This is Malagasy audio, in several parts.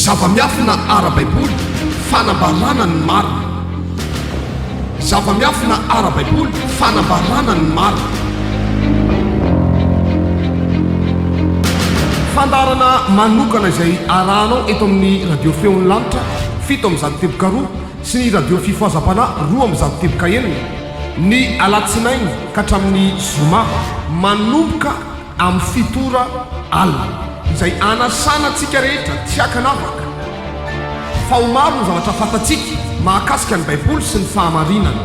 zava-miafina ara-baiboly fanambarana ny marina. Zava-miafina ara-baiboly fanambarana ny marina. Fandarana manokana izay arahanao eto amin'ny radio feon'ny lanitra 7:10 sy ny radio fifoazam-panahy 2:11 ny alatsinainy ka hatramin'ny zoma manomboka amin'ny fitora alina izay anasana antsika rehetra tsy hakanavaka fa ho maro ny zavatra fantatsika mahakasika ny baiboly sy ny fahamarinana.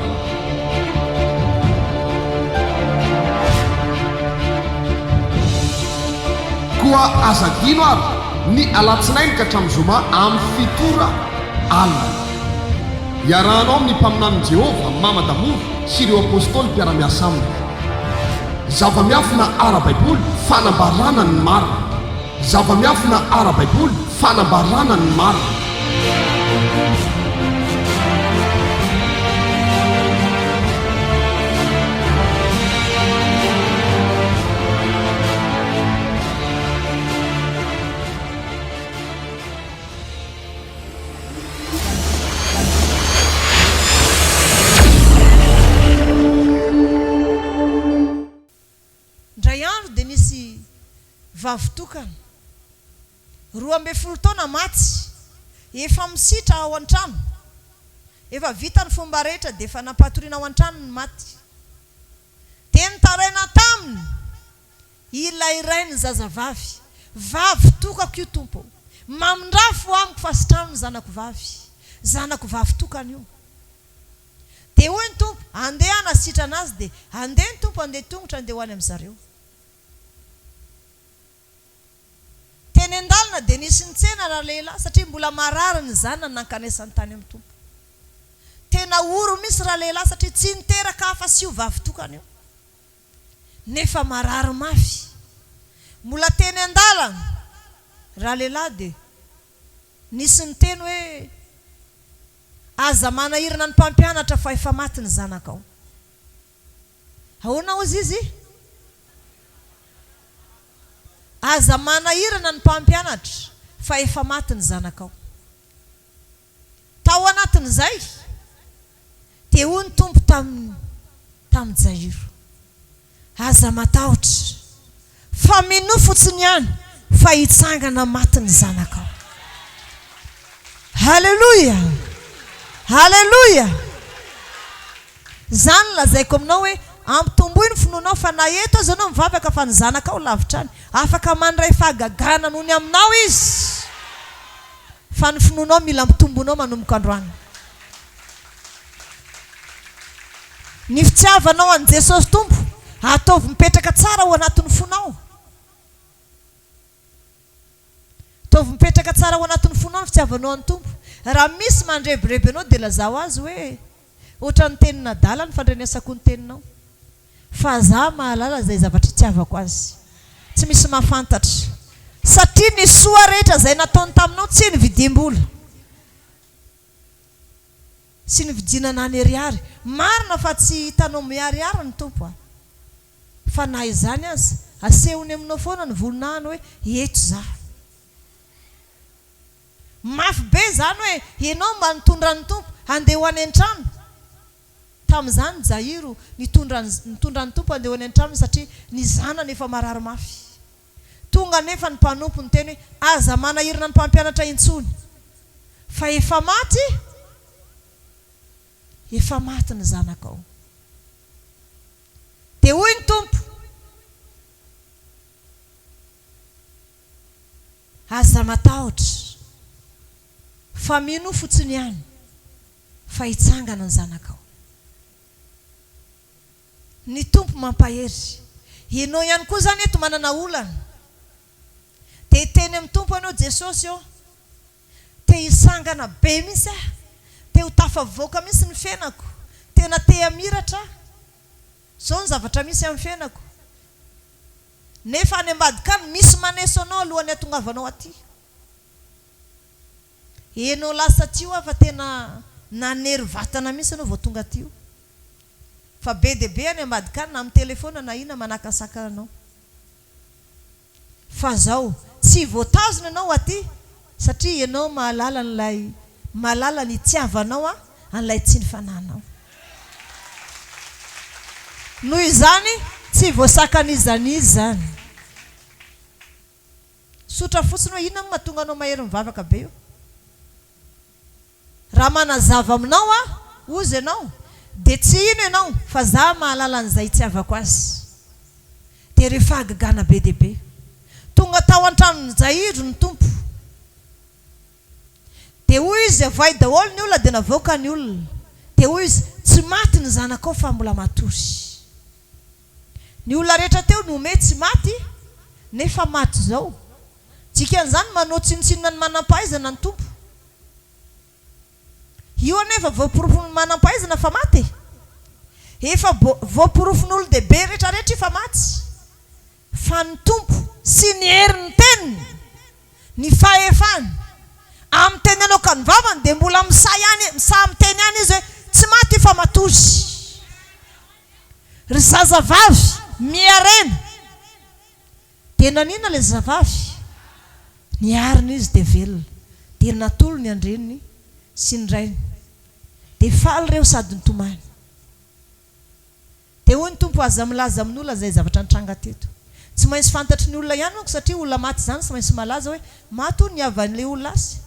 Koa azadino ary ny alatsinainy ka hatramin'ny zoma amin'ny fitora alina iarahanao amin'ny mpaminanin' Jehova mamadamory sy ireo apôstôly mpiara-miasa aminy. Zava-miafina ara-baiboly fanambarana ny marina. Zava-miafina ara-baiboly fanambarana ny marina. Ndray andro dia nisy vavitokana 12 taona maty, efa misitra ao an-trano, efa vita ny fomba rehetra dia efa nampatoriana ao an-trano ny maty. Teny taraina taminy ilay iray ny zazavavy, vavitokako io tompo, mamindrafo amiko fa sy trano ny zanako vavy, zanako vavitokana io. Dia hoy ny tompo, andeha anasitra anazy dia andeha ny tompo, andeha tongotra andeha ho any amin'izareo. Teny an-dalana dia nisy nitsena raha lehilahy satria mbola marary ny zanany nankanesany tany amin'ny tompo. Tena oro misy raha lehilahy satria tsy niteraka hafa sy io vavitokana io, nefa marary mafy. Mbola teny an-dalana raha lehilahy dia nisy niteny hoe aza manahirana ny mpampianatra fa efa maty ny zanakao. Ahoana ozy izy? Aza manahirana ny mpampianatra fa efa maty ny zanakao. Tao anatin'izay dia hoy ny tompo tamin'ny Jairo, aza matahotra fa mino fotsiny ihany fa hitsangana maty ny zanakao. Halleluja, halleluja. Zany lazaiko aminao hoe ampitomboy ny finoanao fa na eto aza anao mivavaka fa ny zanakao lavitrany, afaka mandray fahagagana noho ny aminao izy, fa ny finoanao mila mitombonao manomboka androany. Ny fitiavanao an' Jesosy tompo ataovy mipetraka tsara ao anatin'ny fonao. Ataovy mipetraka tsara ao anatin'ny fonao ny fitiavanao an' tompo. Raha misy mandrebireby anao dia lazao azy hoe ohatra ny tenina dala ny fandrenesako ny teninao, fa za mahalala izay zavatra itiavako azy, tsy misy mahafantatra, satria ny soa rehetra izay nataony taminao tsy nividim-bola, sy nividinana ny ariary. Marina fa tsy hitanao miariary ny tompo, fa na izany azy asehony aminao foana ny volinahiny hoe eto za. Mafy be zany hoe ianao mba nitondra ny tompo andeha ho any an-trano. Tamin'izany Jairo nitondra ny tompo andeha ho any an-trano satria ny zanany efa marary mafy. Tonga nefa ny mpanompo ny teny hoe aza manahirana ny mpampianatra intsony fa efa maty ny zanakao. Dia hoy ny tompo, aza matahotra fa mino fotsiny ihany fa hitsangana ny zanakao. Ny tompo mampahery. Ianao ihany koa zany eto manana olana, dia teny amin'ny tompo ianao Jesosy eo, te hisangana be misy aho, te ho tafavoaka misy ny fiainako, tena te hamiratra, zao ny zavatra misy amin'ny fiainako. Nefa any ambadikany misy maneso anao alohan'ny hatongavanao aty. Ianao lasa tio afa tena nanery vatana misy anao vao tonga aty. Fa be dia be any ambadikany na amin'ny telefona na ina manakasaka anao. Fa zao tsy voatazona anao aty satria ianao mahalala ny tiavanao an'ilay tsy ny fananao. Noho izany tsy voasakan'izanizy zany. Sotra fotsiny hoe inona mahatonga anao mahery mivavaka be io? Raha manazava aminao ozy ianao, dia tsy ino ianao fa za mahalala an'izay tiavako azy. Dia rehefa agagana be dia be, tonga tao an-tranony jahiro ny tompo. Dia hoy izy avoay daholo ny olona dia navoaka ny olona. Dia hoy izy tsy maty ny zanakao fa mbola matory. Ny olona rehetra teo nome tsy maty nefa maty zao. Dikan'izany manao tsinotsinona ny manam-pahaizana ny tompo. Io anefa voaporofo ny manam-pahaizana fa maty. Efa voaporofon'olo dehibe rehetrarehetra fa maty. Fa ny tompo sy ny herin'ny teniny, ny fahefany amin'ny teny anao ka ny vavany dia mbola misay amin'ny teny ihany izy hoe tsy maty fa matory. Ry zazavavy miarena dia nanina ilay zazavavy, niarina izy dia velona, dia natolo ny andreniny sy ny rainy, dia faly ireo sady nitomany. Dia hoy ny tompo aza milaza amin'olona izay zavatra nitranga teto. Tsy maintsy fantatry ny olona ihany manko satria olona maty izany tsy maintsy malaza hoe maty hoy niavan'ilay olona azy.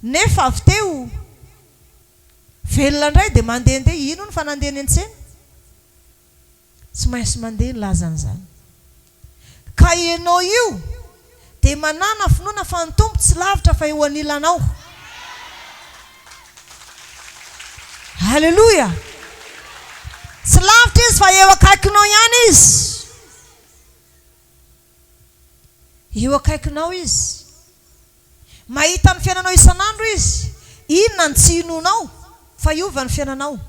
Nefa avy teo velona indray dia mandehandeha, ino ny fanandehany an-tsena? Tsy maintsy mandeha ny lazan'izany. Ka ianao io dia manana finoana fa ny tompo tsy lavitra fa eo anilanao. Halleluja! Tsy lavitra izy fa eo akaikinao ihany izy. Eo akaikinao izy. Mahita ny fiainanao isan'andro izy. Inona ny tsy inonao fa iova ny fiainanao.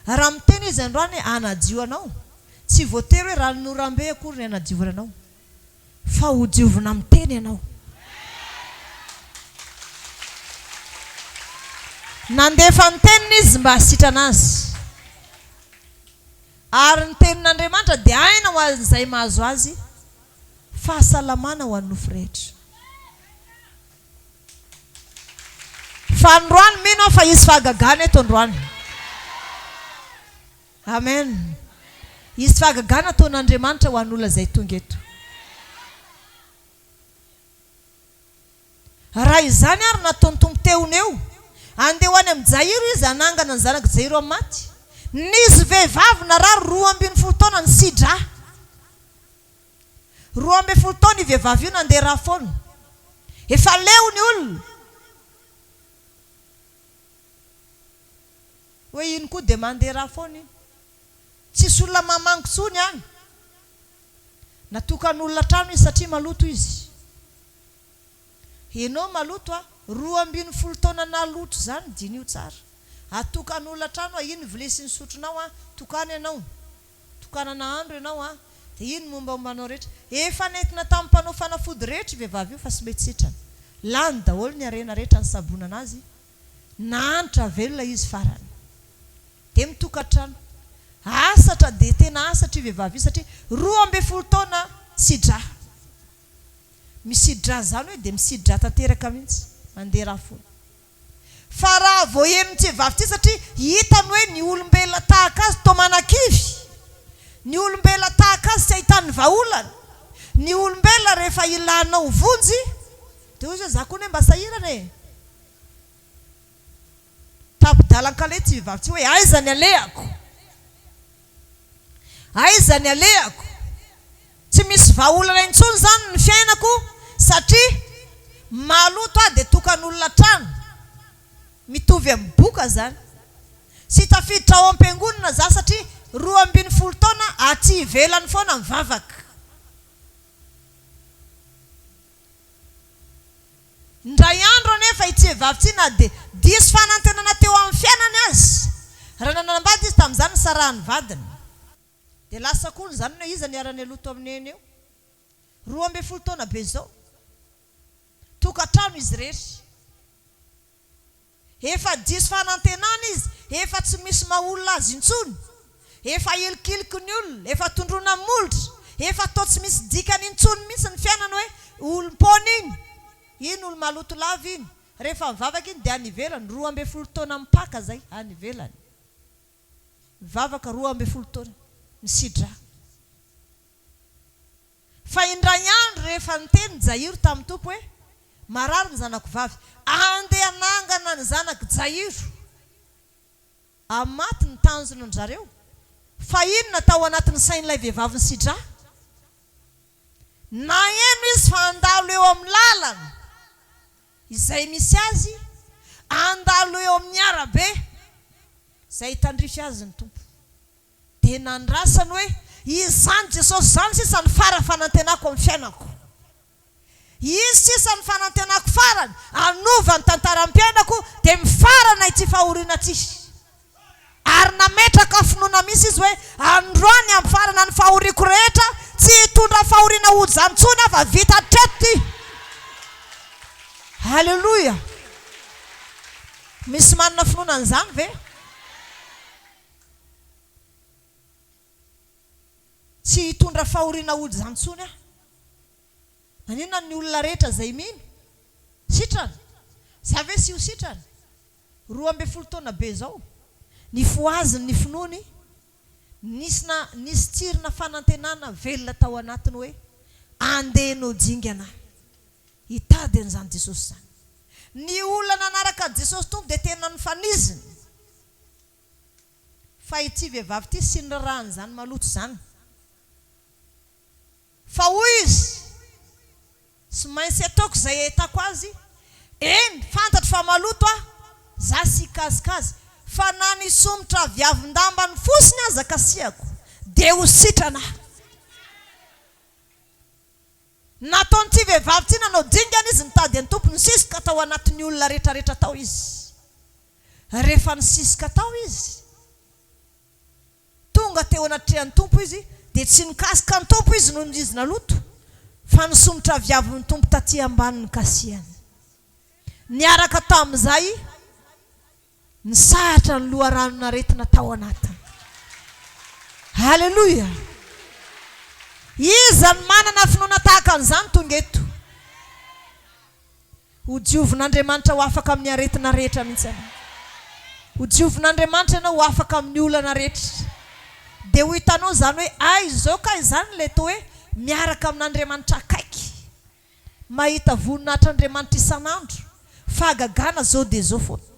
Raha miteny izy androany anadio anao, tsy voatery hoe raha norambe akory ny anadiovana anao, fa ho diovina miteny ianao. Nandefa ny teniny izy mba hasitrana azy. Ary ny tenin'Andriamanitra dia aina ho an'izay mahazo azy fahasalamana ho an'ny nofo rehetra. Fa androany mino fa izy fahagagana eto androany. Amen. Izy fahagagana ataon'Andriamanitra ho an'olona izay tonga eto. Raha izany ary nataony tompo teony eo, andeha ho any amin'ny jahiro izy anangana ny zanaka jahiro amin'ny maty. Nisy vehivavy narary 12 taona ny sidra. 12 taona i vehivavy io nandeha raha foana. Efa leo ny olona. Hoe ino koa dia mandeha raha foana iny. Tsisy olona mamangotsony any. Natokan'olona trano izy satria maloto izy. Ianao maloto 12 taona na loto zany dinio tsara. Atokan'olona trano ino vilesiny sotronao tokana ianao. Tokanana andro ianao dia ino mombambanao rehetra. Efa nentina tamin'ny mpanao fanafody rehetra vehivavy io fa sy mety sitrana. Lany daholo ny arena rehetra ny sabonana azy. Nahantra velona izy farany. Dia mitokatrano. Asatra dia tena asatra io vehivavy io satria 12 taona sidra. Misidra zany hoe dia misidra tanteraka mihitsy mandeha raha foana. Fa raha voahenony tsy vavy ty satria hitany hoe ny olombelona tahaka azy tomanan-kivy, ny olombelona tahaka azy tsy ahitany vahaolana, ny olombelona rehefa ilanao vonjy dia hoy za koa mba sahirana e. Tapidalan-kale tsy vehivavy tsy hoe aiza ny alehako, aiza ny alehako. Tsy misy vahaolana intsony zany ny fiainako satria maloto dia tokan'olona trano. Mitovy amin'ny boka zany. Sy tafiditra ao am-piangonana za satria 12 taona aty ivelany foana mivavaka. Ndray andro anefa itsy vehivavy tsy na dia diso fanantenana teo amin'ny fiainany azy. Raha nanambady izy tamin'izany sarahany vadiny. Dia lasa koa zany hoe iza niarany aloto amin'ny eny eo. 12 taona be zao. Tokatrano izy rehetra. Efa diso fanantenana izy, efa tsy misy maha-olona azy intsony. Efa ilikiliky ny olona, efa tondrona molitra, efa atao tsy misy dikany intsony mihitsy ny fiainana hoe olompona iny. iny olo maloto lava iny rehefa mivavaka iny dia any ivelany 12 taona mipaka zay any ivelany mivavaka 12 taona misidra fa indray andro rehefa niteny Jairo tamin'ny tompo hoe marary ny zanako vavy andeha hanangana ny zanako Jairo amaty ny tanjony ny zareo fa inona tao anatin'ny sain'ilay vehivavy ny sidra na eno izy fa andalo eo amin'ny lalana izay misy azy andalo eo amin'ny arabe izay tandrify azy ny tompo dia nandrasany hoe izany Jesosy zany sisa ny farany fanantenako amin'ny fiainako izy sisa ny fanantenako farany anova ny tantaram-piainako dia mifarana ity fahoriana ty ary nametraka finoana misy izy hoe androany amin'ny farana ny fahoriako rehetra tsy hitondra fahoriana ho janontsony fa vita hatreto ty halleloia misy manana finoana an'izany ve tsy hitondra fahoriana ho janontsony a maninona ny olona rehetra zay mino sitrana za ve sy ho sitrana 12 taona be zao ny foaziny ny finoany nisy tsirina fanantenana velona tao anatiny hoe andehanao dingana hitady an'izany Jesosy zany ny olona nanaraka Jesosy tompo dia tena ny faniziny fa ity vehivavy ity sy ny rahany zany maloto zany fa hoy izy sy maintsy ataoko izay ahitako azy eny fantatro fa maloto a za sy kazikazy fa na nisomotra viavin-damba ny fosiny aza kasiako dia ho sitrana nataon'ity vehivavy ity nanao dingana izy nitady ny tompo nisisika tao anatin'ny olona rehetrarehetra tao izy rehefa nisisika tao izy tonga teo anatrehan'ny tompo izy dia tsy nikasika ny tompo izy noho izy naloto fa nisomotra viavin'ny tompo taty ambanin'ny kasiany niaraka tamin'izay nisahatra ny loharanona retina tao anatiny halleloia iza ny manana finoana tahaka an'izany tonga eto ho diovin'Andriamanitra ho afaka amin'ny aretina rehetra mihitsy ana ho diovin'Andriamanitra ianao ho afaka amin'ny olana rehetra dia ho hitanao zany hoe ay zao ka izany le to hoe miaraka amin'Andriamanitra akaiky mahita voninahitr'Andriamanitra isan'andro fahagagana zao dia zao foana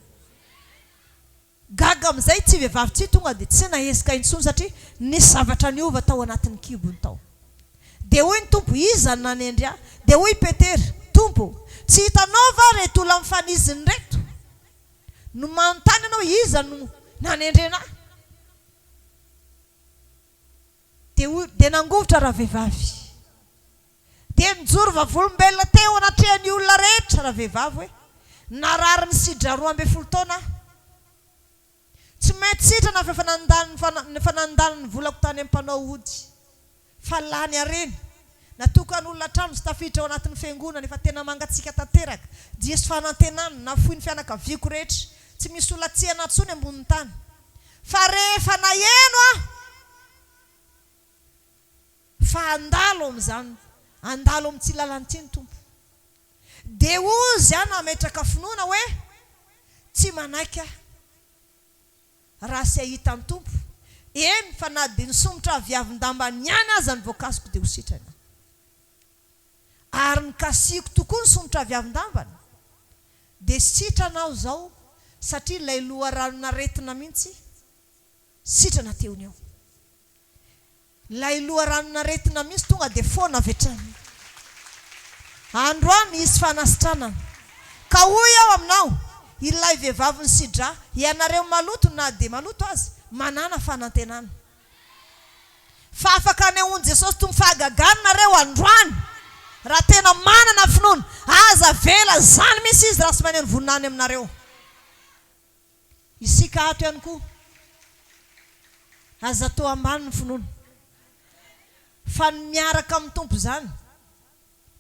gaga amin'izay tsy vehivavy tsy tonga dia tsy nahezika intsony satria nisy zavatra niova tao anatin'ny kibony tao dia hoy ny tompo iza ny nanendry ahy dia hoy Petera tompo tsy hitanao va reto olona mifaniziny reto no manontany ianao iza no nanendry anahy dia nangovotra raha vehivavy dia nijoro vavolombelona teo anatrehan'ny olona rehetra raha vehivavy hoe narary ny sidra 12 taona tsy mety sitrana fa fanandaliny volako tany ampanao ody fa lany areny natokan'olona trano sy tafiditra ao anatin'ny fiangonana efa tena mangatsika tanteraka diesy fanantenana na foiny fianakaviako rehetra tsy misy olatsiana tsony ambonin'ny tany fa rehefa naheno a fa andalo amin'izany andalo amin'ity lalanyity ny tompo dia ozy a nametraka finoana hoe tsy manaiky raha sy ahitany tompo eny fa na dia nisomotra viavin-damba niany aza ny voankasiko dia ho sitrana ary nikasiko tokoa nisomotra viavin-dambany dia sitranao zao satria ilay loharanona retina mihitsy sitrana teony ao ilay loharanona retina mihitsy tonga dia foana avetrany androany izy fanasitranana ka hoy ao aminao ilay vehivavy ny sidra ianareo maloto na dia maloto azy manana fanantenana fa afaka anehoany Jesosy tompo fahagaganareo androany raha tena manana finoana aza vela zany misy izy raha sy maneno voninany aminareo isika ato ihany koa aza tao ambany ny finoana fa miaraka amin'ny tompo zany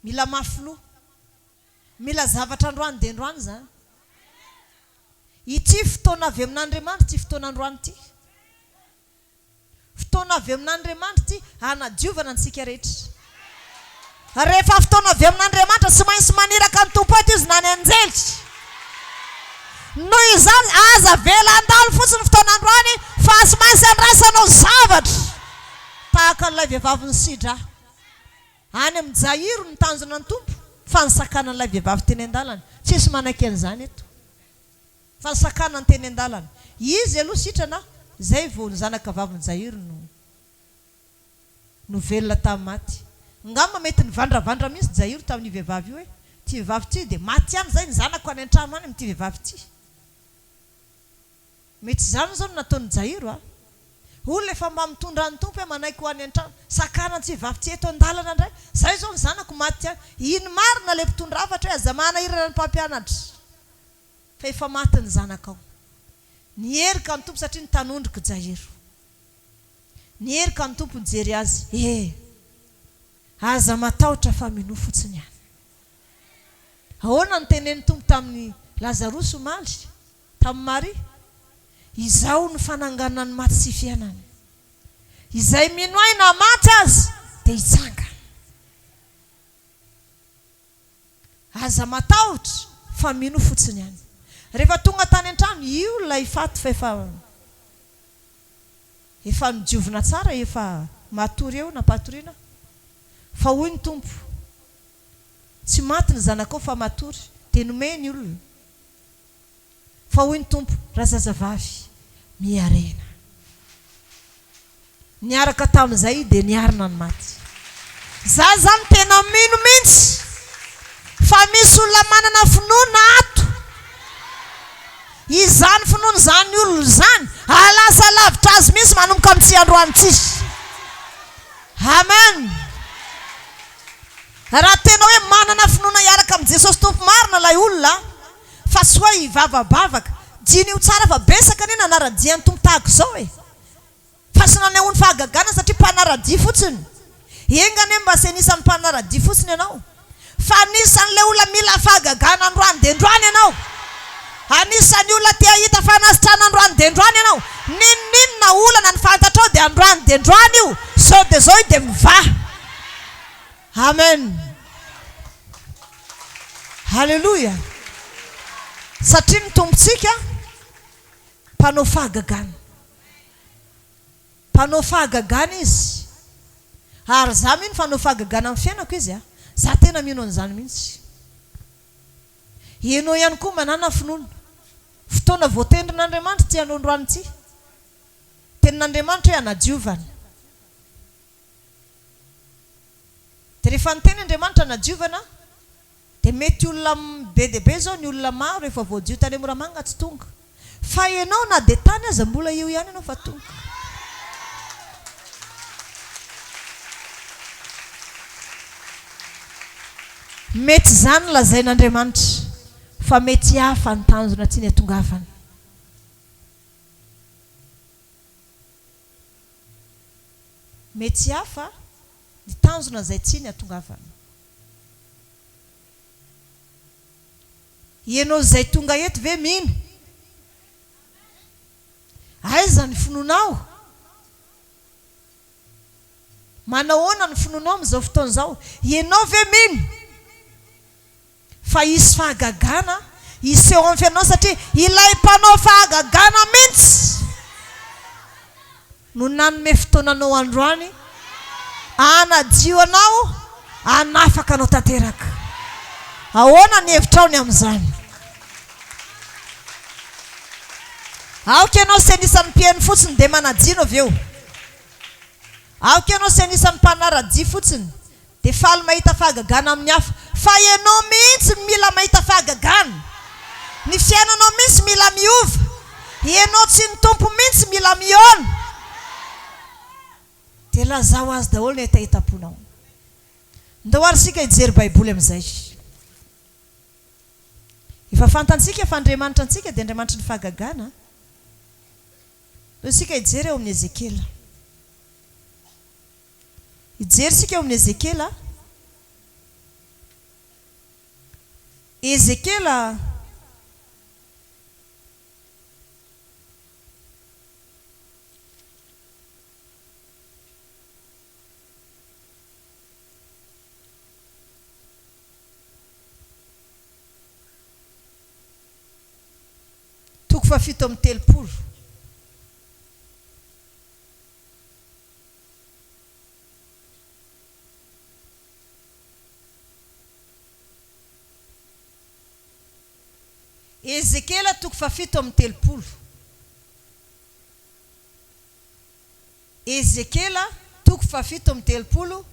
mila mafilo mila zavatra androany dia androany zany ity fotoana avy amin'Andriamanitra ity fotoana androany ity fotoana avy amin'Andriamanitra ity hanadiovana antsika rehetra rehefa fotoana avy amin'Andriamanitra sy maintsy maniraka ny tompo zany aza vela andalo fotsiny fotoanandroany fa sy maintsy andrasanao zavatra tahaka an'ilay vehivavy ny sidra any amin'ny jairo ny tanjona ny tompo fa ny sakana an'ilay vehivavy teny an-dalana tsisy manaiky an'izany eto fa ny sakana ny teny an-dalana izy aloha sitrana zay vao ny zanaka vavy ny jairo no velona tamin'ny maty ngamba mety nivandravandra mihitsy jairo tamin'ny vehivavy io hoe ty vehivavy ty dia maty ihany zay ny zanako any an-trano any amin'ity vehivavy ty mety zany zao no nataon'ny jairo olona efa mba mitondra ny tompo hoe manaiky ho any an-trano sakana tsy vehivavy ty eto an-dalana indray zay zao ny zanako maty any iny marina le mpitondra afatra hoe aza manahirana ny mpampianatra fa efa maty ny zanakao nierika ny tompo satria ny tanondrika jairo nierika ny tompo nijery azy aza matahotra fa mino fotsiny any ahoana ny tenen'ny tompo tamin'ny lazarosy omaly tamin'ny Maria izao ny fanangana ny maty sy fiainany izay mino aina maty azy dia hitsanga aza matahotra fa mino fotsiny any rehefa tonga tany an-trano io lay faty fa efa nidiovina tsara efa matory eo napatoriana fa hoy ny tompo tsy maty ny zanakao fa matory dia nomeny olona fa hoy ny tompo raha zazavavy miarena niaraka tamin'izay dia niarina ny maty za zany tena mino mihitsy fa misy olona manana finoana ato izany finoana zany olona zany alasa lavitra azy misy manomboka amin'ny tsy androany tsisy amen raha tena hoe manana finoana hiaraka amin'ny Jesosy tompo marina ilay olona fa sy hoe hivavabavaka diny io tsara fa besaka ny nanaradian'ny tompo tahaka izao fa sy nanehoany fahagagana satria mpanaradia fotsiny engany mba sy anisan'ny mpanaradia fotsiny ianao fa anisan'ilay olona mila fahagagana androany dia androany ianao anisan'ny olona tia hita fanasitrana androany dia androany ianao ninninona olana ny fantatrao dia androany io sao dia zao io dia mivaha amen halleluja satria ny tompontsika mpanao fahagagana izy ary za mino fanao fahagagana amin'ny fiainako izy za tena mino an'izany mihitsy ianao ihany koa manana finoana fotoana voatendrin'Andriamanitra ty anao androany ty tenin'Andriamanitra hoe anadiovana dia rehefa niteny Andriamanitra anadiovana dia mety olona be dia be zao ny olona maro efa voadio tany Moramanga tsy tonga fa ianao na dia tany aza mbola io ihany ianao fa tonga mety zany lazain'Andriamanitra fa mety hafa ny tanjona ty ny atongavana mety hafa ny tanjona zay ty ny atongavana ianao zay tonga eto ve mino aiza ny finoanao manao ahoana ny finoanao amin'izao fotoana izao ianao ve mino fa hisy fahagagana iseho amin'ny fiainao satria ilay mpanao fahagagana mihitsy no nanome fotoananao androany anadio anao anafaka anao tanteraka ahoana ny hevitraony amin'izany aoka ianao sy anisan'ny mpihaino fotsiny dia manadino avy eo aoka ianao sy anisan'ny mpanaradia fotsiny dia faly mahita fahagagana amin'ny hafa fa ianao mihitsy mila mahita fahagagana ny fiainanao mihitsy mila miova ianao tsy ny tompo mihitsy mila miona dia lazao azy daholo ny hetaheta-ponao ndao ary sika hijery baiboly amin'izay efa fantansika fa Andriamanitra antsika dia Andriamanitra ny fahagagana sika hijery eo amin'ny Ezekela hijery sika eo amin'ny Ezekela fafito amin'ny telopolo. Ezekela toko fafito amin'ny telopolo. Ezekela toko fafito amin'ny telopolo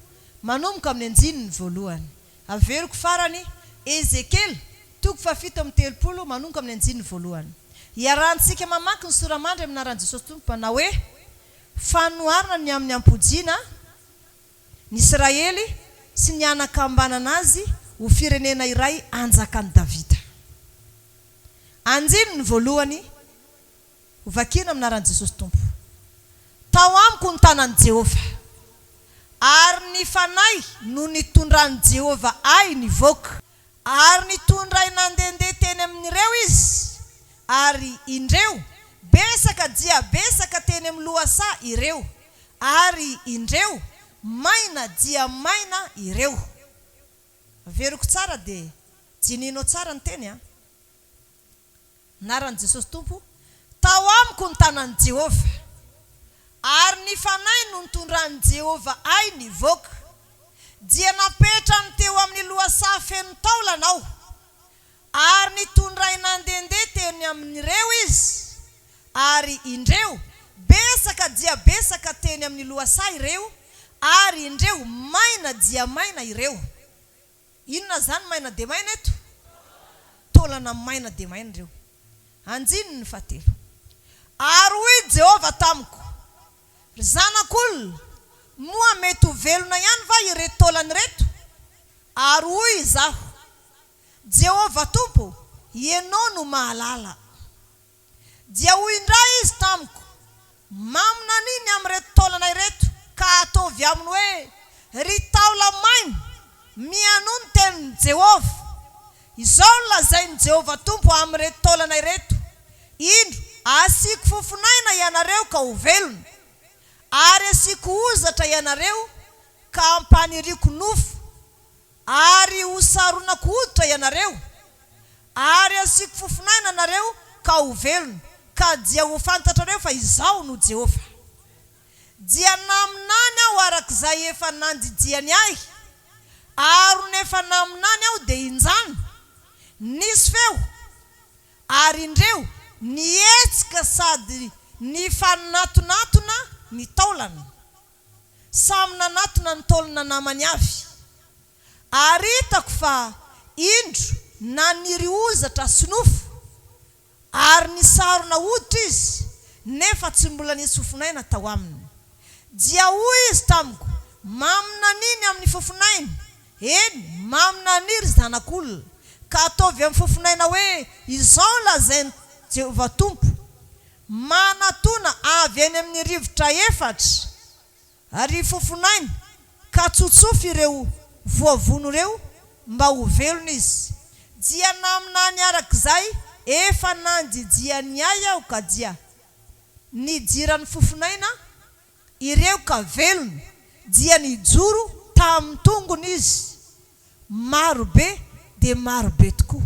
manomboka amin'ny anjininy voalohany. Averiko farany Ezekela toko fafito amin'ny telopolo manomboka amin'ny anjininy voalohany. Iarahantsika mamaky ny soramandry amin'ny anaran'i Jesosy Tompo na hoe fanoharana ny amin'ny ampojiana ny Israely sy ny anakambanana azy ho firenena iray anjakan'i Davida. Anjininy voalohany ho vakiana amin'ny anaran'i Jesosy Tompo. Tao amiko ny tanan'i Jehova, ary ny fanahy no nitondran'i Jehova ahy nivoaka, ary nitondray nandehandeha teny amin'ireo izy, ary indreo besaka dia besaka teny amin'ny lohasaha ireo, ary indreo maina dia maina ireo. Averiko tsara dia jininao tsara ny teny a. Naran'i Jesosy Tompo, tao amiko ny tanan'i Jehova, ary ny fanahy no nitondran'i Jehova ahy nivoaka, dia napetrany teo amin'ny lohasaha feno taolanao, ary nitondray nandehandeha teny amin'ireo izy, ary indreo besaka dia besaka teny amin'ny lohasaha ireo, ary indreo maina dia maina ireo. Inona zany maina dia maina eto? Taolana maina dia maina ireo. Anjininy fahatelo. Ary hoy Jehova tamiko, ry zanak'olona, moa mety ho velona ihany va ireto taolana ireto? Ary hoy izaho, Jehova Tompo, ianao no mahalala. Dia hoy indray izy tamiko, mamina nini amin'ireto taolana ireto, ka ataovy aminy hoe ry Taola-Maina, mianono ny tenin'i Jehova. Izao no lazain'i Jehova Tompo amin'ireto taolana ireto, indro asiko fofonaina ianareo ka ho velona, ary asiko ozatra ianareo ka ampaniriko nofo, ary hosaronako hoditra ianareo, ary asiko fofonaina anareo ka ho velona, ka dia ho fantatrareo fa izao no Jehova. Dia naminany aho arak'izay efa nandidiany ahy, ary nefa naminany aho dia injany, nisy feo, ary indreo nietsika sady ny fananatonatona ny taolana, samy nanatona ny taolana namany avy. Ary hitako fa indro naniry ozatra sy nofo, ary nisarona hoditra izy, nefa tsy mbola nisy fofonaina tao aminy. Dia hoy izy tamiko, mamina nini amin'ny fofonaina? Eny, mamina niry zanak'olona, ka ataovy amin'ny fofonaina hoe izao lazain'i Jehova Tompo, manatona avy eny amin'ny rivotra efatra, ary fofonaina ka tsotsofy ireo voavono ireo mba ho velona izy. Dia naminany arak'izay efa nandidiany ahy aho, ka dia nidiran'ny fofonaina ireo ka velona, dia nijoro tamin'ny tongony izy, marobe dia marobe tokoa.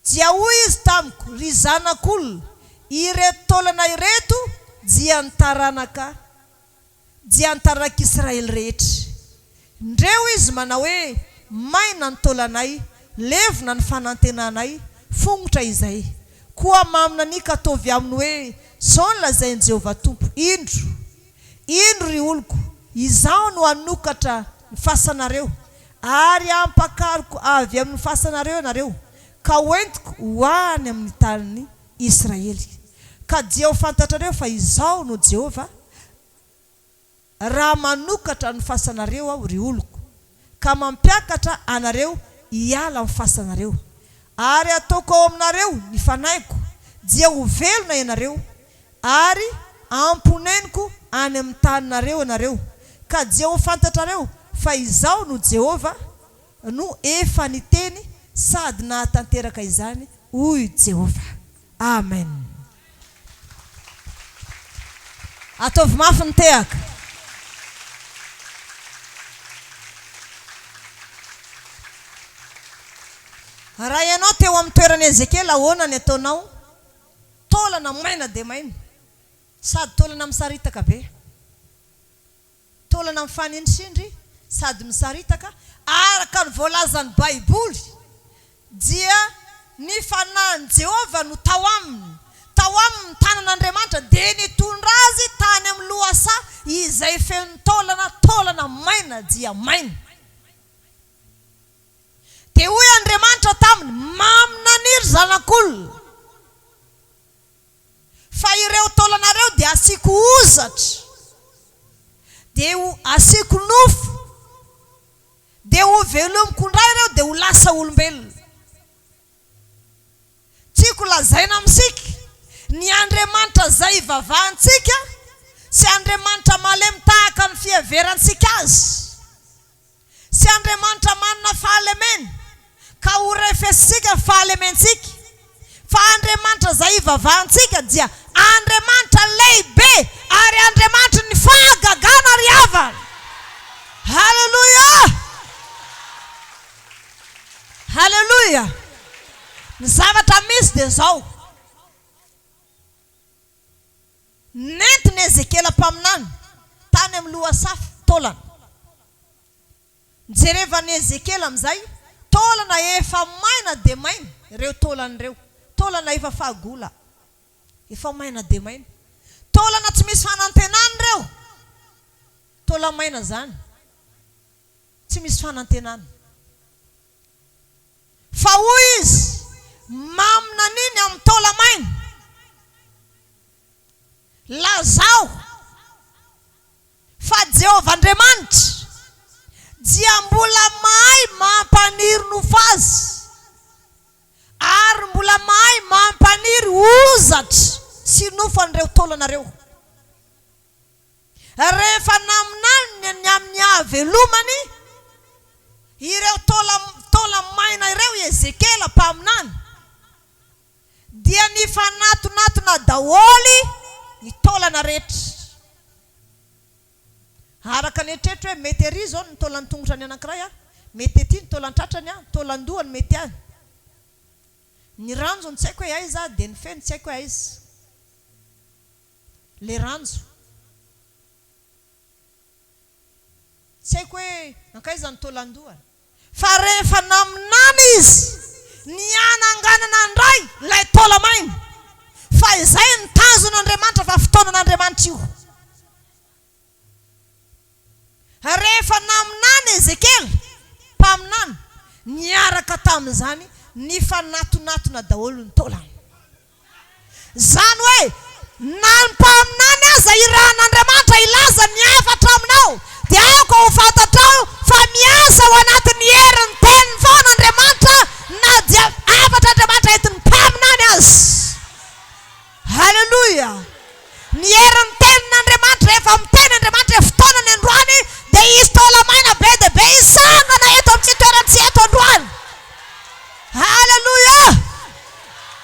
Dia hoy izy tamiko, ry zanak'olona, ireto taolana ireto dia nitaranak'Israely rehetra. Indreo izy manao hoe maina ny taolanay, levona ny fanantenanay, fongotra izay. Koa mamina ny ka ataovy aminy hoe zao no lazain'i Jehova Tompo, indro ry oloko, izao no anokatra ny fasanareo, ary ampakariko avy amin'ny fasanareo ianareo, ka hoentiko ho any amin'ny tanin'ny Israely. Ka dia ho fantatrareo fa izao no Jehova, raha manokatra ny fasanareo aho ry oloko, ka mampiakatra anareo hiala amin'ny fasanareo, ary ataoko ao aminareo ny fanahyko, dia ho velona ianareo, ary amponeniko any amin'ny taninareo ianareo, ka dia ho fantatrareo fa izao no Jehova no efa niteny sady nahatanteraka izany, hoy Jehova. Amen. Ataovy mafy ny tehaka. Raha ianao teo amin'ny toerana Ezekela, ahoana ny ataonao? Taola-Maina dia maina sady taolana misaritaka be, taolana mifanindrindry sady misaritaka araka ny voalazan'ny Baiboly dia ny fanahin'i Jehova no tao aminy tanan'Andriamanitra dia nitondra azy tany amin'ny lohasaha izay feno taolana-maina dia maina. Dia hoy Andriamanitra taminy, maminaniry zanak'olona fa ireo taolanareo dia asiako ozatra, dia asiako nofo, dia ho velomiko indray ireo dia ho lasa olombelona. Tiako lazaina amintsika ny Andriamanitra zay ivavahantsika sy Andriamanitra malemy tahaka ny fiheverantsika azy, sy Andriamanitra manana fahalemena ka ho refesitsika fahalementsika, fa Andriamanitra zay ivavahantsika dia Andriamanitra lehibe ary Andriamanitra ny fahagagana ary havana. Haleluya, haleluya. Ny zavatra misy dia zao, nentiny Ezekela mpaminany tany amin'ny lohasaha taolana. Jerevany Ezekela amin'izay taolana efa maina dia maina ireo taolan'ireo, taolana efa fahagola efa maina dia maina, taolana tsy misy fanantenana ireo, taola-maina zany tsy misy fanantenana. Fa hoy izy mamina niny amin'ny taola-maina, lazao fa Jehova Andriamanitra dia mbola mahay mampaniry nofo azy ary mbola mahay mampaniry ozatra sy nofo an'ireo taolanareo. Rehefa naminany ny amin'ny havelomany ireo taola-maina ireo Ezekela mpaminany dia ny fanatonatona daholy ny taolana rehetra. Araka ny eritreritro hoe mety ery zao ny taolan'ny tongotra ny anankiray, mety ety ny taolan'ny tratrany, taolan-dohany mety any. Ny ranjony tsy haiko hoe aiza dia ny feny tsy haiko hoe aiza. Le ranjo tsy haiko hoe ankaiza ny taolan-dohany. Fa rehefa naminany izy ny ananganana andray ilay taola-maina, fa izay ny tanjon'Andriamanitra fa fotoanan'Andriamanitra io. Rehefa naminany Ezekela mpaminany niaraka tamin'izany ny fanatonatona daholo ny taolana. Zany hoe na ny mpaminany aza irahan'Andriamanitra ilaza ny hafatra aminao dia aoko ho fantatrao fa miasa ao anatin'ny herin'ny teniny foana Andriamanitra na dia hafatra Andriamanitra entin'ny mpaminany azy. Haleluya. Ny herin'ny tenin'Andriamanitra rehefa miteny Andriamanitra fotoanany androany dia izy taola-maina be dia be isangana eto amin'ny toerany tsy eto androany. Haleluya.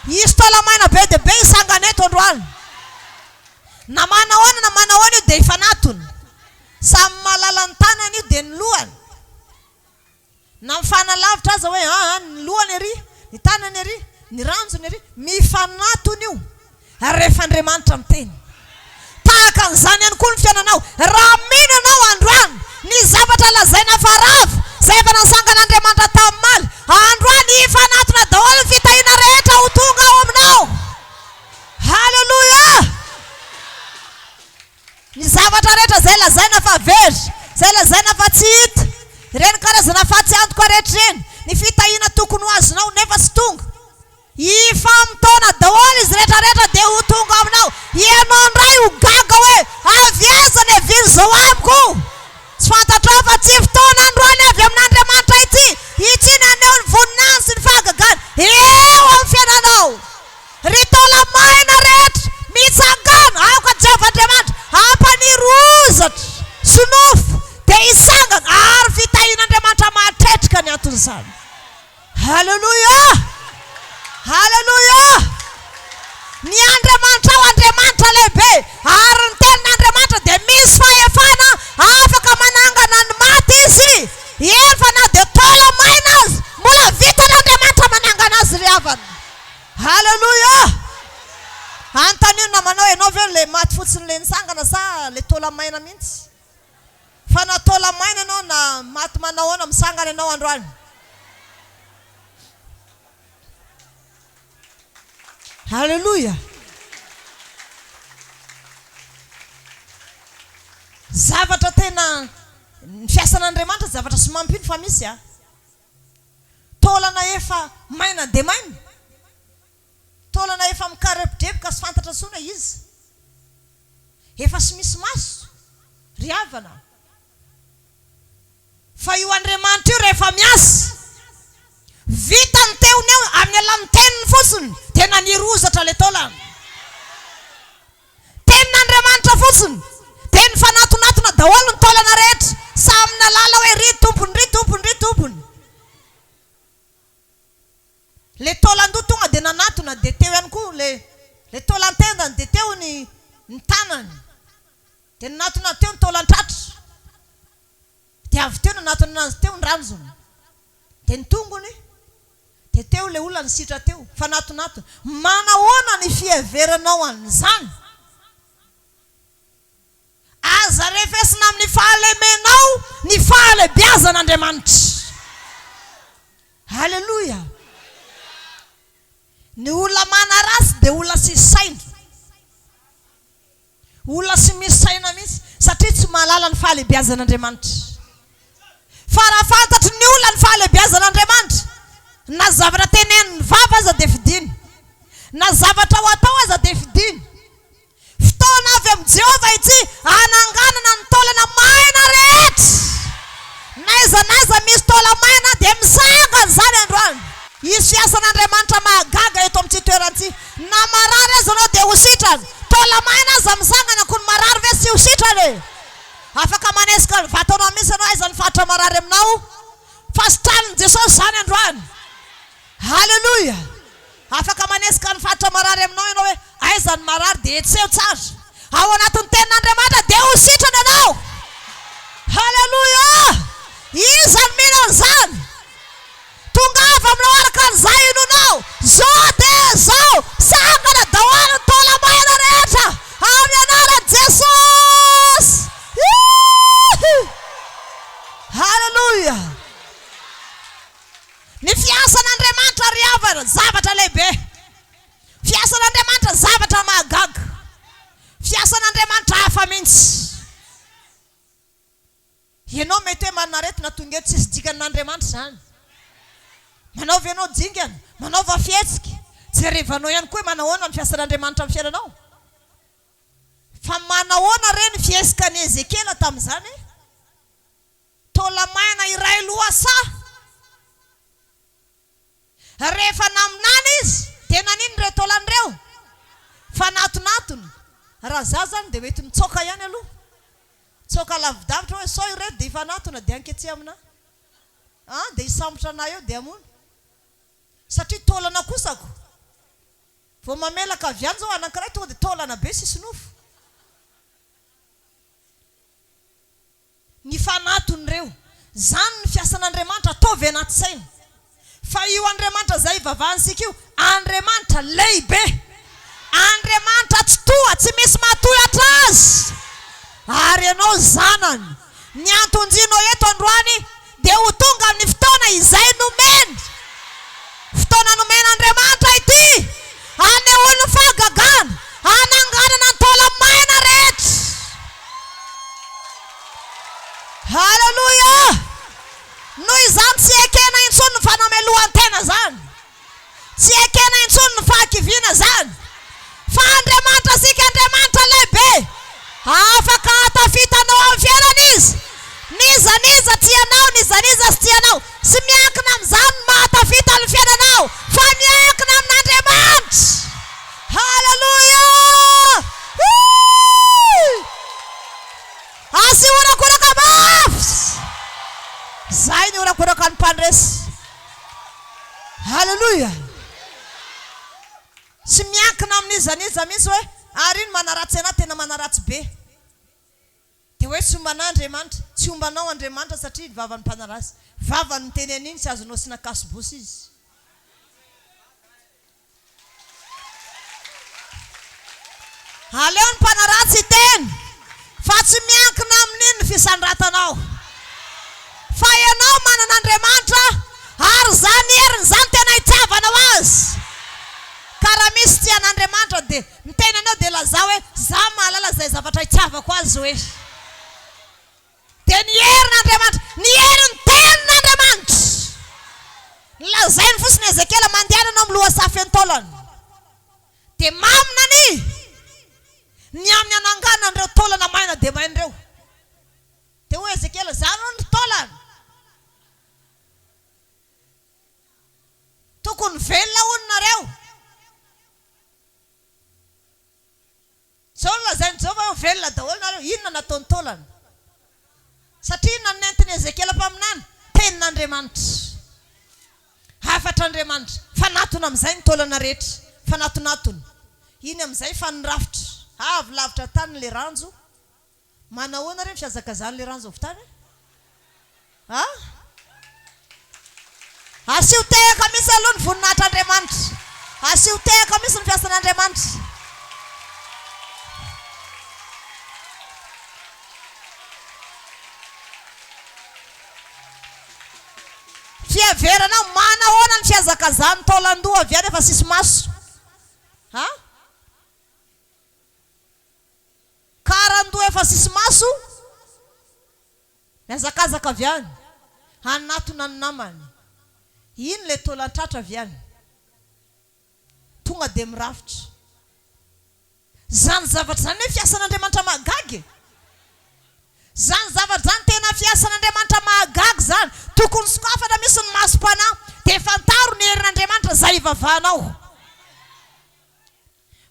Izy taola-maina be dia be isangana eto androany. Na manahoana io dia ifanatony, samy malala ny tanany io dia ny lohany. Na mifanalavitra aza hoe ny lohany ery, ny tanany ery, ny ranjony ery, mifanatony io rehefa Andriamanitra miteny. Tahaka an'izany ihany koa ny fiainanao. Raha mino ianao androany ny zavatra lazaina farava izay efa nasangan'Andriamanitra tamin'ny maly, androany ifanatona daholo ny fitahiana rehetra ho tonga ao aminao. Haleluya. Ny zavatra rehetra izay lazaina fa very, izay lazaina fa tsy hita, ireny karazana fa tsy antoka rehetra ireny, ny fitahiana tokony ho azonao nefa tsy tonga, ifamitona daholo izy rehetrarehetra dia ho tonga aminao. Ianao indray ho gaga hoe avy aza ny aviny zao amiko. Tsy fantatrao fa tsy fotoana androany avy amin'Andriamanitra ity. Ity ny aneo ny voninahiny sy ny fahagagana eo amin'ny fiainanao. Ry taola-maina rehetra mitsangana aoka Jehova Andriamanitra hampaniry ozatra sy nofo dia isangana ary fitahian'Andriamanitra mahatretrika ny anton'izany. Haleluya. Haleluya. Ny Andriamanitra ao Andriamanitra lehibe ary ny tenin'Andriamanitra dia misy fahefana afaka manangana ny maty izy. Eny fa na dia taola-maina azy mbola vitan'Andriamanitra manangana azy ry havana. Haleluya. anio na manao ianao ve le maty fotsiny le nisangana sa le Taola-Maina mihitsy fa na Taola-Maina ianao na maty manao ana misangana ianao androany. Haleluya. Zavatra tena fiasan'Andriamanitra zavatra sy mampino fa misy a. Taolana efa maina de maina. Taolana efa mikarepodrapoka sy fantatra sona izy. Efa sy misy maso ry havana. Fa io Andriamanitra io rehefa miasa vita ny teony eo amin'ny alalan'ny teniny fotsiny tena nirozatra le taolana. Tenin'Andriamanitra fotsiny teny fanatonatona daholo ny taolana rehetra samina lala hoe ry tompony ry tompony ry tompony. Le taolan-doha tonga dia nanatona dia teo ihany koa le taolan-tendany dia teo ny tanany dia nanatona teo ny taolan-tratra dia avy teo nanatona azy teo ny ranjony dia ny tongony dia teo le olona ny sitra teo fanatonatona. Manahoana ny fiheveranao an'izany? Aza refesina amin'ny fahalemenao ny fahalebiazan'Andriamanitra. Haleluya. Ny olona manarasy dia olona sy saina. Olona sy misy saina mihitsy satria tsy mahalala ny fahalebiazan'Andriamanitra. Fa raha fantatry ny olona ny fahalebiazan'Andriamanitra, na zavatra tenenin'ny vava aza dia fidiny, na zavatra ho atao aza dia fidiny. Fotoana avy amin'ny Jehovah ity hananganana ny Taola-Maina rehetra. Naiza naiza misy Taola-Maina dia misangana izany androany. Izy fiasan'Andriamanitra mahagaga eto amin'ity toerana ity. Na marary aza anao dia ho sitrany. Taola-Maina aza misangana kun marary ve sy ho sitrany. Afaka manesika ny vatanao misy anao aiza ny fatra marary aminao. Fasitranin' Jesosy izany androany. Haleluya. Afaka manesika ny fatra marary aminao ianao hoe aiza ny marary dia etseho tsara. Ao anatin'ny tenin'Andriamanitra dia ho sitrany ianao. Haleluya. Izany mino an'izany. Tonga avy aminao araka an'izay inonao. Zao dia zao sangana daholo ny Taola-Maina rehetra amin'ny anaran'i Jesosy. Haleluya. Ny fiasan'Andriamanitra ry havana zavatra lehibe. Fiasan'Andriamanitra zavatra mahagaga. Fiasan'Andriamanitra hafa mihitsy. Ianao mety hoe manana aretina tonga eto tsisy dikan'Andriamanitra izany. Manaova ianao dingana, manaova fihetsika. Jerevanao ihany koa manahoana ny fiasan'Andriamanitra amin'ny fiainanao. Fa manahoana reny fihetsikan'i Ezekela tamin'izany. Taola-Maina iray lohasa. Rehefa naminany izy dia nanino ireo taolan'ireo? Fanatonatony. Raha za zany dia mety mitsoka ihany aloha. Tsoka lavidavitra hoe sao ireto dia ifanatona dia anketsy amina. Dia hisambotra anay eo dia amona. Satria taolana kosako. Vao mamelaka avy any zao anankiray tonga dia taolana be sisy nofo. Ny fanaton'ireo. Zany ny fiasan'Andriamanitra ataovy anaty saina. Fa io Andriamanitra izay ivavahansika io Andriamanitra lehibe. Andriamanitra tsy toa, tsy misy mahatohatra azy. Ary ianao zanany. Ny antonjianao eto androany dia ho tonga amin'ny fotoana izay nomena. Fotoana nomen'Andriamanitra ity. Ane olona fahagagana. Hananganana ny Taola-Maina rehetra. Haleluya. Noho izany tsy ekena intsony ny fanamelohan-tena zany. Tsy ekena intsony ny fahakiviana zany. Fa Andriamanitra sika Andriamanitra lehibe. Afaka hatafitanao amin'ny fiainana izy. Nizaniza tianao, nizaniza sy tianao. Sy miankina amin'izany mahatafita ny fiainanao. Fa miankina amin'Andriamanitra. Haleluya. Asi urakoraka mafy. Zay ny urakoraka ny mpandresy. Haleluya. Sy miankina amin'izaniza misy hoe ary iny manaratsy anao tena manaratsy be. Dia hoe tsy omban'Andriamanitra, tsy ombanao Andriamanitra satria vavan'ny mpanaratsy. Vavan'ny teneniny tsy azonao sy nakasibosy izy. Aleon panaratsy teny fa tsy miankina amin'iny fisandratanao. Fa ianao manana Andriamanitra ary zany heriny zany tena itiavanao azy. Karaha misy tsy an'Andriamanitra dia miteny anao dia lazao hoe za mahalala zay zavatra itiavako azy hoe. Dia ny herin'Andriamanitra, ny heriny tenin'Andriamanitra. Lazainy fotsiny Ezekela mandehanana amin'ny loha-safy an-taolany. Dia mamina ny amin'ny Nanangana an'ireo Taola-Maina dia main'ireo. Dia ho Ezekela zany ny taolany. Tokony velona honinareo. Zao lazainy Jehovah hoe velona daholo nareo. Inona nataony taolany? Satria nanentiny Ezekela mpaminany tenin'Andriamanitra. Hafatra Andriamanitra. Fanatona amin'izay ny taolana rehetra. Fanatonatony. Iny amin'izay fanirafitra. Avy lavitra tany le ranjo. Manahoana rehetra fiazakazany le ranjo avy tany? Ha? Asio tehaka misy aloha ny voninahitr'Andriamanitra. Asio tehaka misy ny fiasan'Andriamanitra. Fiaveranao manahoana ny fiazakazany taolan-doha avy any efa sisy maso. Ha? Karan-doha efa sisy maso. Miazakazaka avy any. Hanatona ny namany. Iny le taolan-tratra avy any. Tonga dia mirafitra. Zany zavatra zany hoe fiasan'Andriamanitra mahagagy. Zany zavatra zany tena fiasan'Andriamanitra mahagagy zany. Tokony sokafana misy ny masom-panahy dia fantaro ny herin'Andriamanitra zay ivavahanao.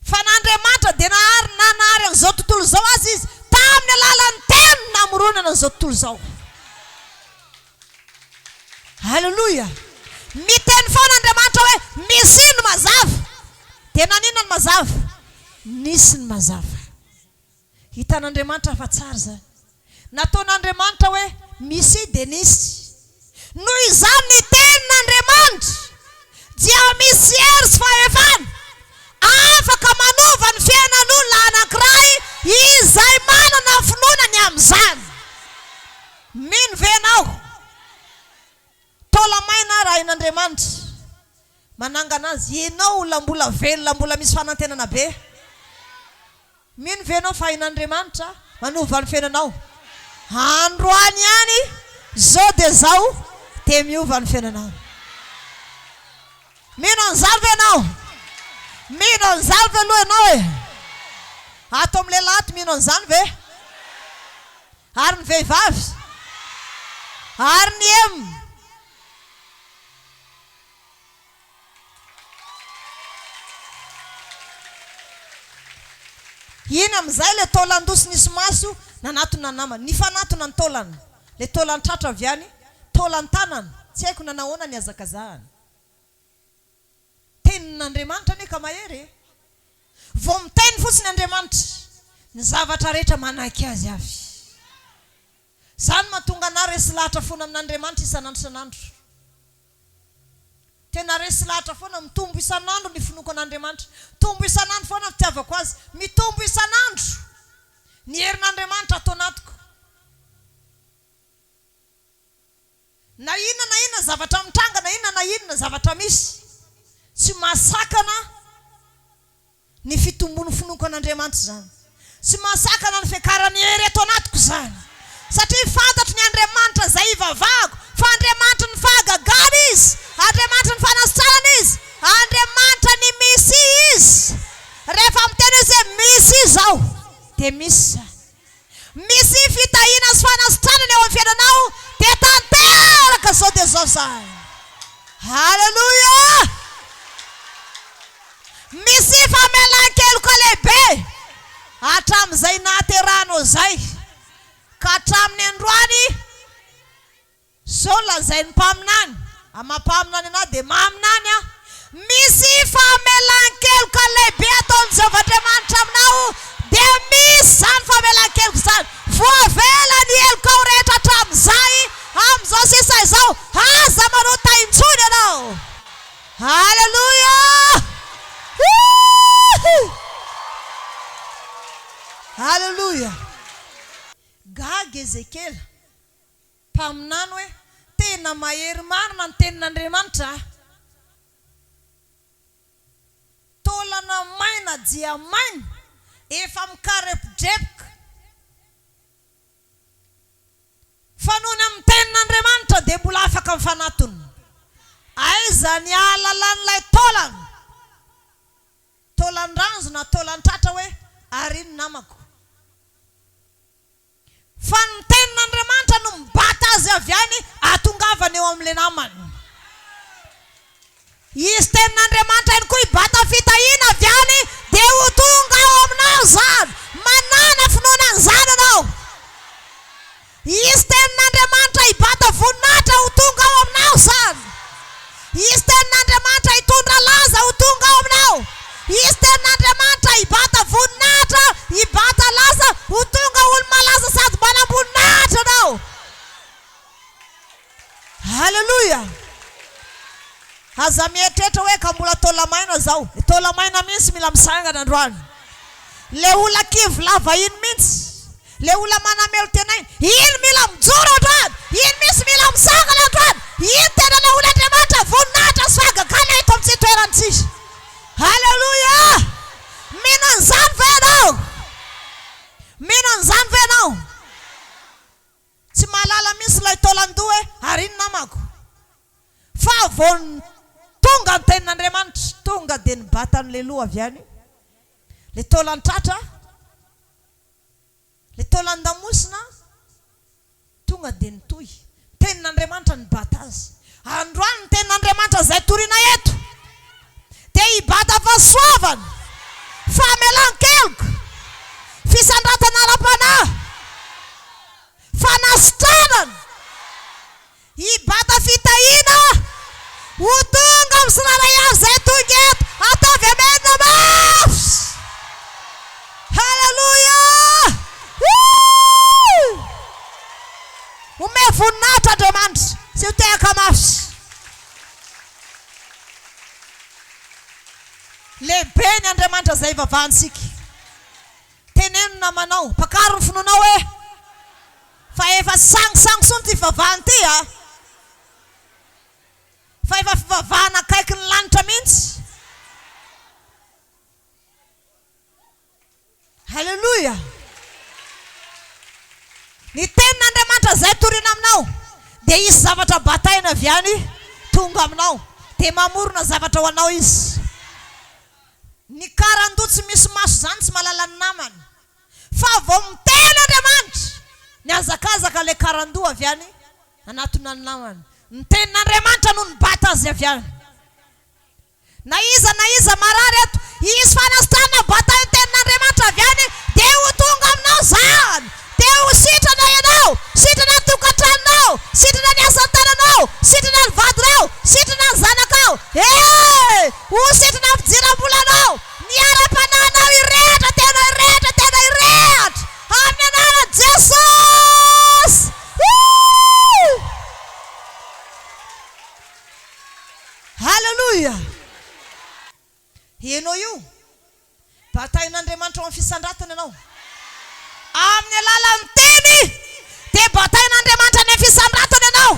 Fa n'Andriamanitra dia nanary an'izao tontolo zao azy izy tamin'ny alalan'ny teny namoronana an'izao tontolo zao. Halleluja. Miteny foana Andriamanitra hoe misy ny mazava. Dia nanina ny mazava? Nisy ny mazava. Hitan'Andriamanitra fa tsara zany. Nataon'Andriamanitra hoe misy dia nisy. Noho izany ny tenin'Andriamanitra dia misy hery sy fahefana afaka manova ny fiainan'olona anankiray izay manana finoanany amin'izany. Mino ve ianao? Taola-Maina raha ain'Andriamanitra manangana azy. Ianao olona mbola velona, mbola misy fanantenana be. Mino ve ianao fa ain'Andriamanitra manova ny fiainanao? Androany ihany zao dia zao dia miova ny fiainanao. Mino an'izany ve ianao? Mino an'izany ve aloha ianao e? Ato amin'ilay lahat mino an'izany ve? Ary ny vehivavy? Ary ny emo? Iny amin'izay le taolan-doha sy nisy maso nanatona ny namany. Ny fanatona ny taolany. Le taolan-tratra avy any, taolan-tanana. Tsy haiko nanahoana ny hazakazahany. Tenin'Andriamanitra anie ka mahery. Vao miteny fotsiny Andriamanitra ny zavatra rehetra manaiky azy avy. Zany mahatonga ana resy lahatra foana amin'Andriamanitra isan'andro isan'andro. Tena resy lahatra foana, mitombo isan'andro ny finoko an'Andriamanitra. Tombo isan'andro foana ny fitiavako azy. Mitombo isan'andro ny herin'Andriamanitra atao anatiko. Na inona zavatra mitranga, na inona zavatra misy. Tsy masakana ny fitombon'ny finoko an'Andriamanitra zany. Tsy masakana ny fiakarany hery eto anatiko zany. Satria fantatro ny Andriamanitra zay ivavahako. Fa Andriamanitra ny fahagagana izy. Andriamanitra ny fanasitrarana izy. Andriamanitra ny misy izy. Rehefa miteny izy misy izao dia misy. Misy fitahiana sy fanasitrarana eo amin'ny fiainanao dia tanteraka zao dia zao zany. Halleluja. Misy famelan-keloka lehibe hatramin'izay nahateranao zay ka hatramin'ny androany zao lazainy mpaminany. Amampaminany ana dia maminany a. Misy famelan-keloka lehibe ataon'ny Jehovah-Andriamanitra aminao dia misy zany famelan-keloka zany. Voavela ny helokao rehetra hatramin'izay amin'izao sisa izao aza manota intsony ianao. Halleluja. Hallelujah. Gaga Ezekiel mpaminany hoe tena mahery marina ny tenin'Andriamanitra. Taola-Maina dia maina efa mikarepodrapoka fa nohony amin'ny tenin'Andriamanitra dia mbola afaka mifanatony. Aiza ny ahalalan'ilay taolan-dranjo na taolan-tratra hoe ary ny namako. Fa ny tenin'Andriamanitra no mibata azy avy any atongavany eo amin'ilay namany. Izy tenin'Andriamanitra iny koa ibata fitahiana avy any dia ho tonga ao aminao zany. Manana finoanan'izany anao. Izy tenin'Andriamanitra ibata voninahitra ho tonga ao aminao zany. Izy tenin'Andriamanitra hitondra laza ho tonga ao aminao. Izy tenin'Andriamanitra ibata voninahitra, ibata laza ho tonga olo malaza sady manam-boninahitra anao. Hallelujah. Aza mieritreritra hoe ka mbola Taola-Maina zao. Taola-Maina mihitsy mila misangana androany. Le olona kivy lava iny mihitsy, le olona manamelo tena iny mila mijoro androany. Iny misy mila misangana androany. Iny tena le olona Andriamanitra voninahitra sy fagakana eto amin'ny toerany tsisy. Hallelujah. Mihinan'izany ve ianao? Mihinan'izany ve ianao? Tsy mahalala misy ilay taolan-doha ary iny namako. Fa vao tonga ny tenin'Andriamanitra tonga dia nibata an'ilay loha avy any. Le taolan-tratra, le taolan-damosina tonga dia nitohy. Tenin'Andriamanitra nibata azy. Androany ny tenin'Andriamanitra izay toriana eto dia ibata fahasoavana, fahamelan-keloka, fisandratana ara-panahy, fanasitranana, ibata fitahiana ho tonga amin'ny siraray avy izay tonga eto ataovy amenina mafy. Hallelujah. Ome voninahitra Andriamanitra sy ho tehaka mafy. Lehibe ny Andriamanitra izay ivavahantsika. Teneno namanao, mpakaro ny finoanao hoe fa efa sangisangisony ty fivavahany ty a. Fa efa fivavahana akaiky ny lanitra mihitsy. Hallelujah. Ny tenin'Andriamanitra izay toriana aminao dia isy zavatra bataina avy any tonga aminao dia mamorona zavatra ho anao izy. Ny karandoha tsy misy maso zany tsy mahalala ny namany. Fa vao miteny Andriamanitra ny azakazaka le karandoha avy any anatona ny namany. Ny tenin'Andriamanitra no nibata azy avy any. Na iza marary eto, izy fanasitranana batainy tenin'Andriamanitra avy any dia ho tonga aminao zany. Dia ho sitrana ianao, sitrana ny tokantranonao, sitrana ny asan-tananao, sitrana ny vadinao, sitrana ny zanakao. Ho sitrana ny fidiram-bolanao, ny ara-panahinao irehatra, tena irehatra amin'ny anaran'i Jesosy. Hallelujah. Ianao io batain'Andriamanitra amin'ny fisandratana ianao. Amin'ny alalan'ny teny dia batain'Andriamanitra ny fisandratana ianao.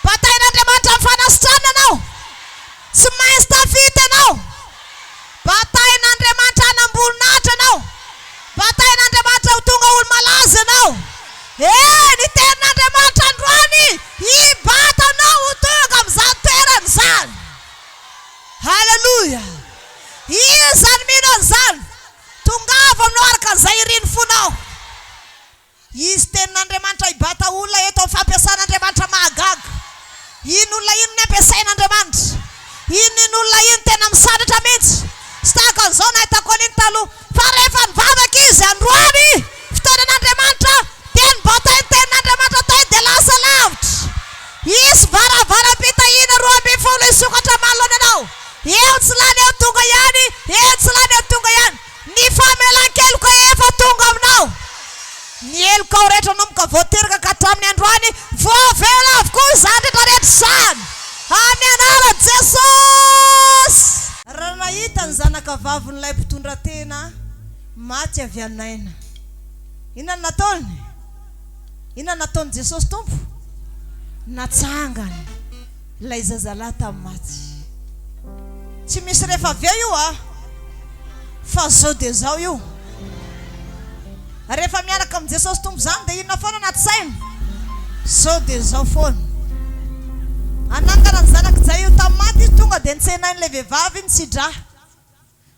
Batain'Andriamanitra amin'ny fanasitranana ianao. Tsy maintsy tafita ianao. Batain'Andriamanitra hanam-boninahitra ianao. Batain'Andriamanitra ho tonga olo malaza ianao. Ny tenin'Andriamanitra androany ibata anao ho tonga amin'izany toerana izany. Hallelujah. Izany mino an'izany tongava aminao araka an'izay iriny fonao. Izy tenin'Andriamanitra ibata olona eto amin'ny fampiasan'Andriamanitra mahagaga. Iny olona iny ny ampiasain'Andriamanitra. Iny olona iny tena misandratra mihitsy. Sy tahaka an'izao nahitako an'iny taloha. Fa rehefa nivavaka izy androany fotoanan'Andriamanitra dia nibata ny tenin'Andriamanitra tao dia lasa lavitra. Izy varavaram-pitahiana 12 isokatra manoloana anao. Eo tsy lany eo tonga ihany, eo tsy lany eo tonga ihany. Ny famelan-keloka efa tonga aminao. Ny elokao rehetra nomboka voateraka ka hatramin'ny androany voavela avokoa izany rehetrarehetra izany amin'ny anaran'i Jesosy. Raha nahita ny zanaka vavin'ilay mpitondra tena maty avy anaina. Inona nataony? Inona nataony Jesosy Tompo? Natsangany ilay zazalahy tamin'ny maty. Tsy misy rehefa avy eo io fa zao dia zao io. Rehefa miaraka amin'ny Jesosy Tompo zany dia inona foana anaty sainy? Zao dia zao foana. Anangana ny zanaka zay io tamin'ny maty tonga dia nitsenain'ilay vehivavy nitsidra.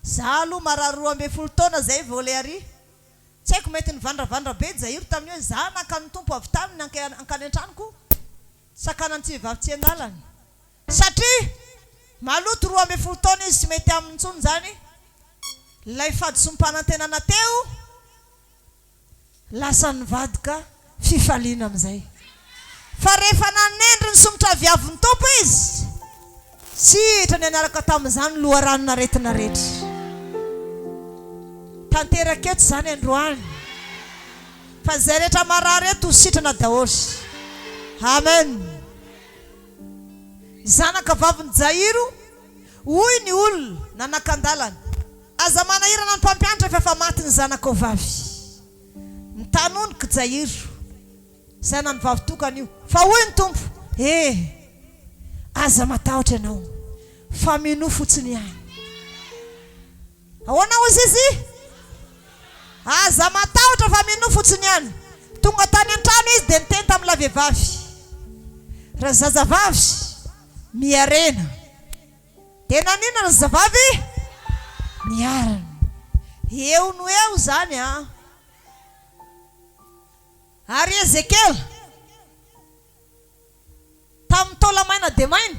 Za aloha marary 12 taona zay vao le ary. Tsy haiko mety nivandravandra be Jairo tamin'io hoe za nankany tompo avy taminy ankany an-tranoko sakanany tsy vehivavy tsy andalany. Satria maloto 12 taona izy tsy mety amin'ny ntsony zany. Ilay fadisy ny Fanantenana teo lasa nivadika fifaliana amin'izay. Fa rehefa nanendry ny somotra viavin'ny tompo izy tsy hitra ny anaraka tamin'izany loharanona retina rehetra. Tanteraka eto zany androany fa zay rehetra marary eto ho sitrana daholo. Amen. Zanaka vaviny Jairo hoy ny olona nanakandalana, aza manahirana ny mpampianatra fa efa maty ny zanaka vavy. Nitanoniko Jairo zay nany vavy tokana io, fa hoy ny tompo, aza matahotra ianao fa mino fotsiny ihany. Ahoana ozy izy? Aza matahotra fa mino fotsiny ihany. Tonga tany an-trano izy dia niteny tamin'ilay vehivavy, raha zazavavy miarena. Dia nanina ry zazavavy? Miarana. Eo no eo zany Ary Ezekiel tamin'ny Taola-Maina dia maina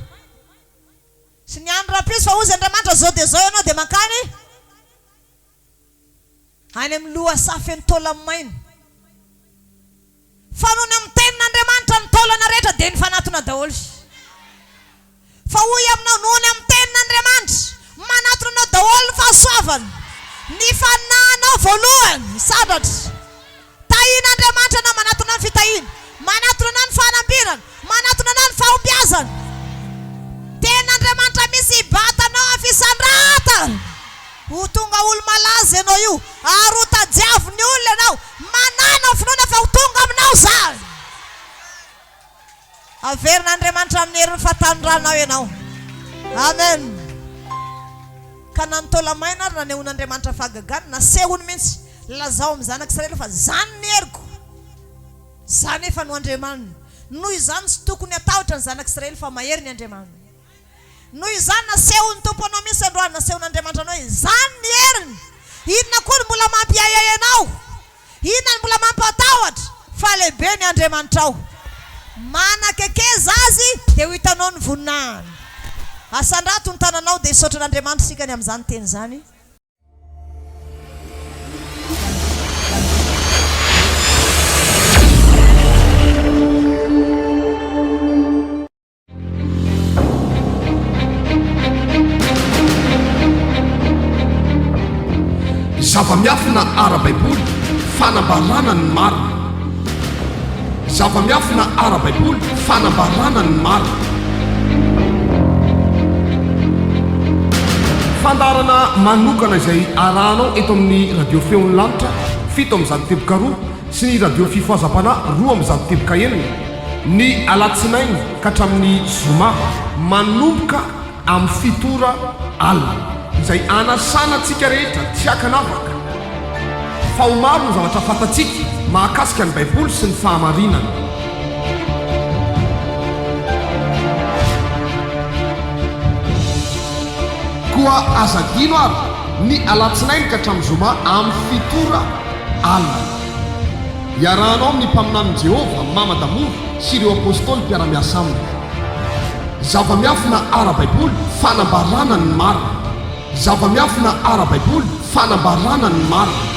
sy ny andro rapisy fa ozy Andriamanitra zao dia zao ianao dia mankany any amin'ny loha safy ny Taola-Maina. Fa noho ny amin'ny tenin'Andriamanitra ny taolana rehetra dia nifanatona daholo. Fa hoy aminao noho ny amin'ny tenin'Andriamanitra manatona anao daholo ny fahasoavana, ny fanahinao voalohany sadratra. Tahian'Andriamanitra anao manatona ny fitahiana, manatona anao ny fahanambirana, manatona anao ny fahombiazana. Tenin'Andriamanitra misy hibatanao amin'ny fisandratana. Ho tonga olo malaza ianao io, ary ho tadiaviny olona ianao, manana finoana fa ho tonga aminao zany. Averin'Andriamanitra amin'ny heriny fahatanindranao ianao. Amen. Ka na ny Taola-Maina ary nanehon'Andriamanitra fahagagana, nasehony mihitsy lazao amin'ny zanaka Israely fa zany ny heriko, zany efa no Andriamanina. Noho izany tsy tokony atahotra ny zanaka Israely fa mahery ny Andriamanina. Noho izany nasehony tompo anao misy androany, nasehon'Andriamanitra anao hoe zany ny heriny. Inona koa ny mbola mampiayay anao? Inona ny mbola mampatahotra? Fa lehibe ny Andriamanitra ao. Manakekeza azy dia ho hitanao ny voninahiny. Asandrato ny tananao dia hisaotra n'Andriamanitra sika ny amin'izany teny zany. Zava-miafina ara-baiboly fanambarana ny marina. Zava-miafina ara-baiboly fanambarana ny marina. Fandarana manokana izay arahanao eto amin'ny radio feon'ny lanitra 7 amin'ny zato teboka 2 sy ny radio fifoazam-pana 2 amin'ny zato teboka 9 ny alatsinainy ka hatramin'ny zoma manomboka amin'ny fitora alina izay anasana antsika rehetra tsy hakanavaka fa ho maro ny zavatra fantatsika mahakasika ny baiboly sy ny fahamarinana. Koa azadino ary ny alatsinainy ka hatramin'ny zoma amin'ny fitora alina. Iarahanao amin'ny mpaminanin'i Jehova Mamadamory sy ireo apôstôly mpiara-miasa aminy. Zava-miafina ara-baiboly fanambarana ny marina. Zava-miafina ara-baiboly fanambarana ny marina.